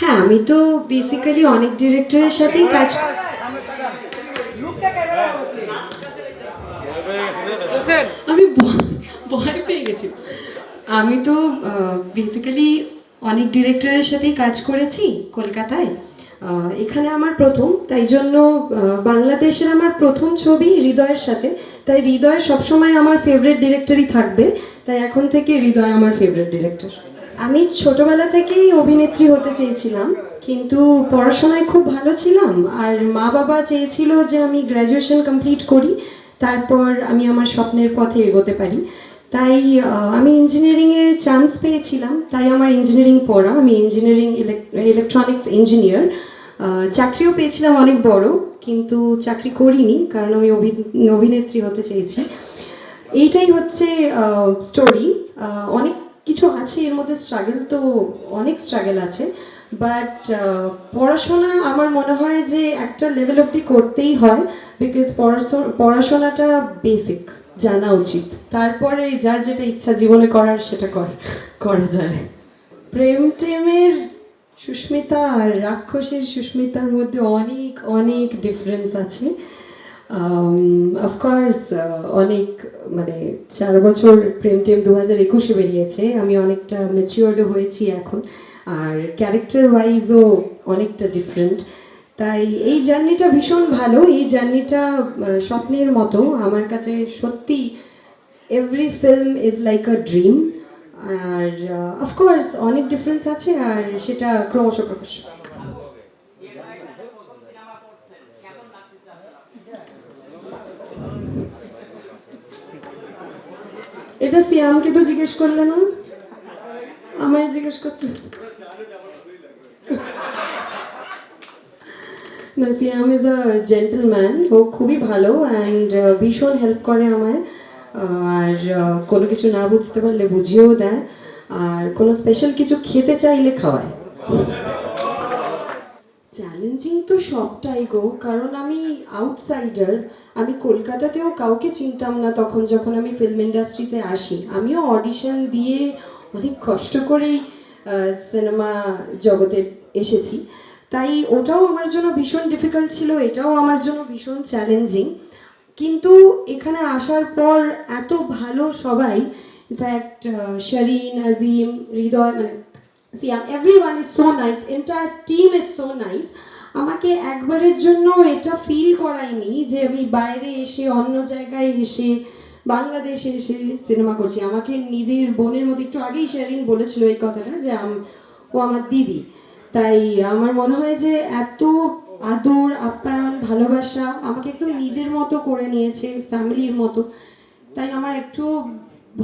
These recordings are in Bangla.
হ্যাঁ, আমি তো বেসিক্যালি অনেক ডিরেক্টরের সাথেই কাজ। আমি ভয় পেয়ে গেছি। আমি তো বেসিক্যালি অনেক ডিরেক্টরের সাথেই কাজ করেছি কলকাতায়। এখানে আমার প্রথম, তাই জন্য বাংলাদেশের আমার প্রথম ছবি হৃদয়ের সাথে। তাই হৃদয় সবসময় আমার ফেভারিট ডিরেক্টরই থাকবে। তাই এখন থেকে হৃদয় আমার ফেভারিট ডিরেক্টর। আমি ছোটবেলা থেকেই অভিনেত্রী হতে চেয়েছিলাম, কিন্তু পড়াশোনায় খুব ভালো ছিলাম। আর মা বাবা চেয়েছিল যে আমি গ্র্যাজুয়েশন কমপ্লিট করি, তারপর আমি আমার স্বপ্নের পথে এগোতে পারি। তাই আমি ইঞ্জিনিয়ারিংয়ে চান্স পেয়েছিলাম, তাই আমার ইঞ্জিনিয়ারিং পড়া। আমি ইঞ্জিনিয়ারিং ইলেকট্রনিক্স ইঞ্জিনিয়ার। চাকরিও পেয়েছিলাম অনেক বড়, কিন্তু চাকরি করিনি কারণ আমি অভিনেত্রী হতে চেয়েছি। এইটাই হচ্ছে স্টোরি। অনেক কিছু আছে এর মধ্যে, স্ট্রাগল তো অনেক স্ট্রাগল আছে, বাট পড়াশোনা আমার মনে হয় যে একটা লেভেল অবধি করতেই হয়, বিকজ পড়াশোনাটা বেসিক জানা উচিত। তারপরে যার যেটা ইচ্ছা জীবনে করার সেটা করা যায়। প্রেম টেমের সুস্মিতা আর রাক্ষসের সুস্মিতার মধ্যে অনেক অনেক ডিফারেন্স আছে। অফকোর্স অনেক, মানে 4 বছর প্রেম টেম 2021-এ বেরিয়েছে, আমি অনেকটা ম্যাচিওর্ডও হয়েছি এখন, আর ক্যারেক্টার ওয়াইজও অনেকটা ডিফারেন্ট। তাই এই জার্নিটা ভীষণ ভালো। এই জার্নিটা স্বপ্নের মতো আমার কাছে সত্যি। Every film is like a dream. আর অফকোর্স অনেক ডিফারেন্স আছে, আর সেটা ক্রমশ প্রকাশ। এটা সিয়ামকে তো জিজ্ঞেস করলে না, আমায় জিজ্ঞেস করতে। না, সিয়াম ইজ আ জেন্টলম্যান। ও খুবই ভালো অ্যান্ড ভীষণ হেল্প করে আমায়। আর কোনো কিছু না বুঝতে পারলে বুঝিয়েও দেয়, আর কোনো স্পেশাল কিছু খেতে চাইলে খাওয়ায়। চ্যালেঞ্জিং তো সবটাই গো, কারণ আমি আউটসাইডার। আমি কলকাতাতেও কাউকে চিনতাম না তখন, যখন আমি ফিল্ম ইন্ডাস্ট্রিতে আসি। আমিও অডিশন দিয়ে অনেক কষ্ট করেই সিনেমা জগতে এসেছি। তাই ওটাও আমার জন্য ভীষণ ডিফিকাল্ট ছিল, এটাও আমার জন্য ভীষণ চ্যালেঞ্জিং। কিন্তু এখানে আসার পর এত ভালো সবাই, ইনফ্যাক্ট শরিন, আজিম, হৃদয়, মানে Siam, everyone is so nice, entire team is so nice. আমাকে একবারের জন্য এটা ফিল করায়নি যে আমি বাইরে এসে, অন্য জায়গায় এসে, বাংলাদেশে এসে সিনেমা করছি। আমাকে নিজের বোনের মধ্যে, একটু আগেই শেরিন বলেছিল এই কথাটা যে ও আমার দিদি। তাই আমার মনে হয় যে এত আদর, আপ্যায়ন, ভালোবাসা, আমাকে একদম নিজের মতো করে নিয়েছে, ফ্যামিলির মতো। তাই আমার একটু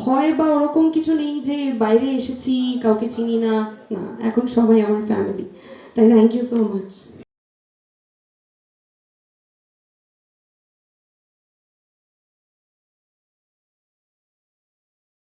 ভয় বা ওরকম কিছু নেই যে বাইরে এসেছি কাউকে চিনি না। না, এখন সবাই আমার ফ্যামিলি। তাই থ্যাংক ইউ সো মাচ।